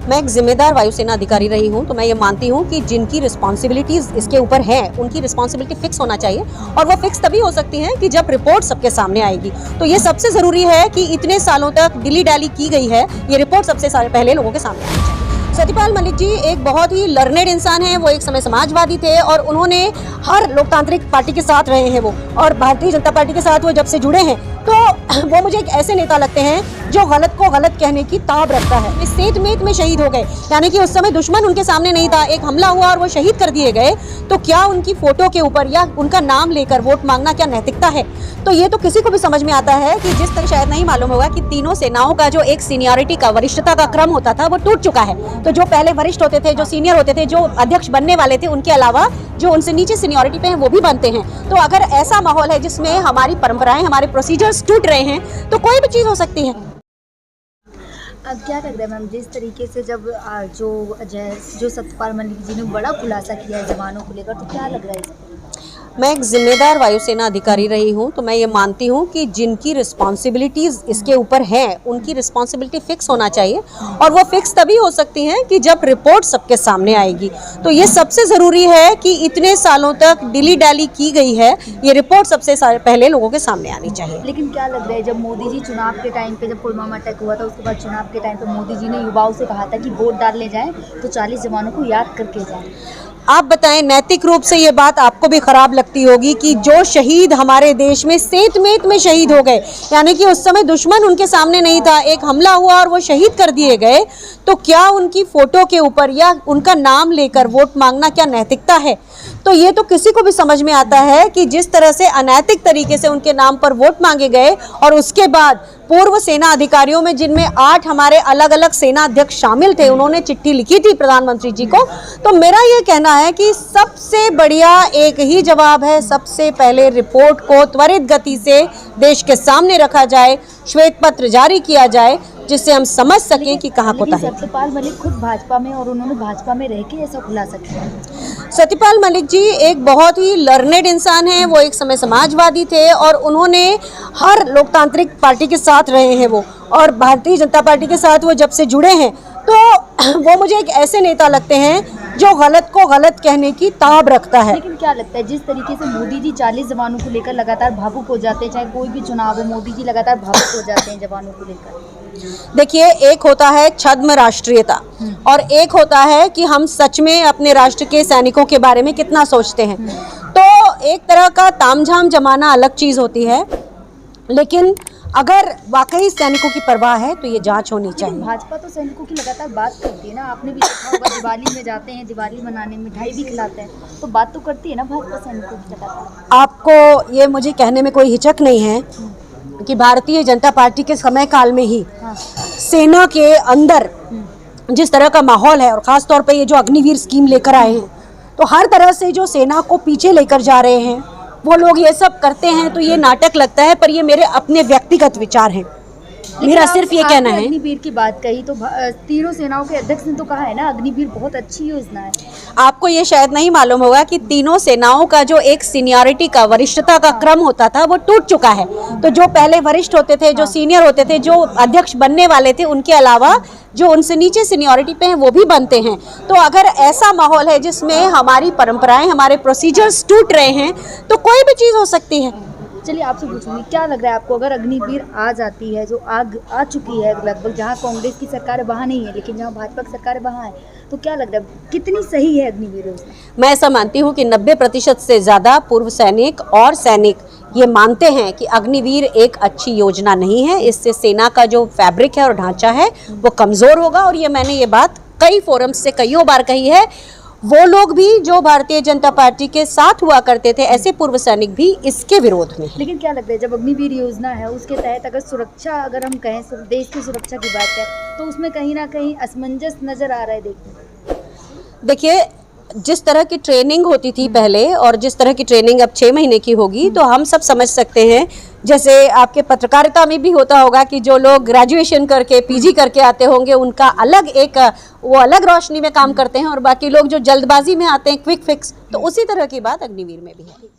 मैं एक जिम्मेदार वायुसेना अधिकारी रही हूं, तो मैं ये मानती हूं कि जिनकी रिस्पॉन्सिबिलिटीज इसके ऊपर हैं उनकी रिस्पॉन्सिबिलिटी फिक्स होना चाहिए, और वो फिक्स तभी हो सकती है कि जब रिपोर्ट सबके सामने आएगी। तो ये सबसे ज़रूरी है कि इतने सालों तक डिली डैली की गई है, ये रिपोर्ट सबसे पहले लोगों के सामने आनी चाहिए। सत्यपाल मलिक जी एक बहुत ही लर्नेड इंसान हैं, वो एक समय समाजवादी थे और उन्होंने हर लोकतांत्रिक पार्टी के साथ रहे हैं वो, और भारतीय जनता पार्टी के साथ वो जब से जुड़े हैं तो वो मुझे एक ऐसे नेता लगते हैं जो गलत को गलत कहने की ताब रखता है। इस सेतमेत में शहीद हो गए, यानी कि उस समय दुश्मन उनके सामने नहीं था, एक हमला हुआ और वो शहीद कर दिए गए, तो क्या उनकी फोटो के ऊपर या उनका नाम लेकर वोट मांगना क्या नैतिकता है? तो ये तो किसी को भी समझ में आता है कि जिस तरह शायद नहीं मालूम होगा कि तीनों सेनाओं का जो एक सीनियरिटी का वरिष्ठता का क्रम होता था वो टूट चुका है। तो जो पहले वरिष्ठ होते थे, जो सीनियर होते थे, जो अध्यक्ष बनने वाले थे, उनके अलावा जो उनसे नीचे सीनियरिटी पे हैं वो भी बनते हैं। तो अगर ऐसा माहौल है जिसमें हमारी परंपराएं, हमारे प्रोसीजर्स टूट रहे हैं, तो कोई भी चीज़ हो सकती है। अब क्या लग रहा है मैम, जिस तरीके से जब जो सत्यपाल मलिक जी ने बड़ा खुलासा किया है जवानों को लेकर, तो क्या लग रहा है? मैं एक जिम्मेदार वायुसेना अधिकारी रही हूं, तो मैं ये मानती हूं कि जिनकी रिस्पॉन्सिबिलिटीज इसके ऊपर हैं उनकी रिस्पॉन्सिबिलिटी फिक्स होना चाहिए, और वो फिक्स तभी हो सकती है कि जब रिपोर्ट सबके सामने आएगी। तो ये सबसे ज़रूरी है कि इतने सालों तक डिली डैली की गई है, ये रिपोर्ट सबसे पहले लोगों के सामने आनी चाहिए। लेकिन क्या लग रहा है, जब मोदी जी चुनाव के टाइम पे, जब पुलवामा अटैक हुआ था उसके बाद चुनाव के टाइम पे मोदी जी ने युवाओं से कहा था कि वोट डालने जाएं तो 40 जवानों को याद करके जाएं। आप बताएं, नैतिक रूप से ये बात आपको भी खराब लगती होगी कि जो शहीद हमारे देश में सेतमेत में शहीद हो गए, यानी कि उस समय दुश्मन उनके सामने नहीं था, एक हमला हुआ और वो शहीद कर दिए गए, तो क्या उनकी फोटो के ऊपर या उनका नाम लेकर वोट मांगना क्या नैतिकता है? तो ये तो किसी को भी समझ में आता है कि जिस तरह से अनैतिक तरीके से उनके नाम पर वोट मांगे गए, और उसके बाद पूर्व सेना अधिकारियों में जिनमें 8 हमारे अलग अलग सेना अध्यक्ष शामिल थे, उन्होंने चिट्ठी लिखी थी प्रधानमंत्री जी को। तो मेरा ये कहना है कि सबसे बढ़िया एक ही जवाब है, सबसे पहले रिपोर्ट को त्वरित गति से देश के सामने रखा जाए, श्वेत पत्र जारी किया जाए, जिससे हम समझ सकें कि कहाँ कोताही है। सत्यपाल मलिक खुद भाजपा में, और उन्होंने भाजपा में रह के ऐसा खुलासा किया। सत्यपाल मलिक जी एक बहुत ही लर्नेड इंसान हैं, वो एक समय समाजवादी थे और उन्होंने हर लोकतांत्रिक पार्टी के साथ रहे हैं वो, और भारतीय जनता पार्टी के साथ वो जब से जुड़े हैं तो वो मुझे एक ऐसे नेता लगते हैं जो गलत को गलत कहने की ताब रखता है। लेकिन क्या लगता है, जिस तरीके से मोदी जी 40 जवानों को लेकर लगातार भावुक हो जाते हैं, चाहे कोई भी चुनाव हो, मोदी जी लगातार भावुक हो जाते हैं जवानों को लेकर। देखिए, एक होता है छद्म राष्ट्रीयता और एक होता है कि हम सच में अपने राष्ट्र के सैनिकों के बारे में कितना सोचते हैं। तो एक तरह का तामझाम जमाना अलग चीज़ होती है, लेकिन अगर वाकई सैनिकों की परवाह है तो ये जांच होनी चाहिए। भाजपा तो सैनिकों की लगातार बात करती है ना, आपने भी देखा होगा, दिवाली में जाते हैं, दिवाली मनाने मिठाई भी खिलाते हैं, तो बात तो करती है ना भाजपा सैनिकों की लगातार। आपको ये मुझे कहने में कोई हिचक नहीं है कि भारतीय जनता पार्टी के समय काल में ही सेना के अंदर जिस तरह का माहौल है, और ख़ास तौर पे ये जो अग्निवीर स्कीम लेकर आए हैं, तो हर तरह से जो सेना को पीछे लेकर जा रहे हैं वो लोग ये सब करते हैं, तो ये नाटक लगता है, पर ये मेरे अपने व्यक्तिगत विचार हैं। मेरा सिर्फ ये कहना है। अग्निवीर की बात कही तो तीनों सेनाओं के अध्यक्ष ने तो कहा है ना, अग्निवीर बहुत अच्छी योजना है। आपको ये शायद नहीं मालूम होगा कि तीनों सेनाओं का जो एक सीनियरिटी का वरिष्ठता का क्रम होता था वो टूट चुका है। तो जो पहले वरिष्ठ होते थे, जो सीनियर होते थे, जो अध्यक्ष बनने वाले थे, उनके अलावा जो उनसे नीचे सीनियरिटी पे हैं वो भी बनते हैं। तो अगर ऐसा माहौल है जिसमें हमारी परंपराएं, हमारे प्रोसीजर्स टूट रहे हैं, तो कोई भी चीज़ हो सकती है। चलिए आपसे पूछूंगी, क्या लग रहा है आपको, अगर अग्निवीर आ जाती है, जो आग आ चुकी है लगभग, जहां कांग्रेस की सरकार वहां नहीं है लेकिन जहां भाजपा की सरकार वहां है, तो क्या लग रहा है कितनी सही है अग्निवीर योजना? मैं ऐसा मानती हूँ कि 90% से ज़्यादा पूर्व सैनिक और सैनिक ये मानते हैं कि अग्निवीर एक अच्छी योजना नहीं है। इससे सेना का जो फैब्रिक है और ढांचा है वो कमज़ोर होगा, और ये मैंने ये बात कई फोरम से कईयों बार कही है। वो लोग भी जो भारतीय जनता पार्टी के साथ हुआ करते थे, ऐसे पूर्व सैनिक भी इसके विरोध में हैं। लेकिन क्या लगता है, जब अग्निवीर योजना है उसके तहत अगर सुरक्षा, अगर हम कहें देश की सुरक्षा की बात है, तो उसमें कहीं ना कहीं असमंजस नजर आ रहा है। देखिए, जिस तरह की ट्रेनिंग होती थी पहले और जिस तरह की ट्रेनिंग अब 6 महीने की होगी, तो हम सब समझ सकते हैं, जैसे आपके पत्रकारिता में भी होता होगा कि जो लोग ग्रेजुएशन करके पीजी करके आते होंगे उनका अलग एक वो अलग रोशनी में काम करते हैं, और बाकी लोग जो जल्दबाजी में आते हैं, क्विक फिक्स, तो उसी तरह की बात अग्निवीर में भी है।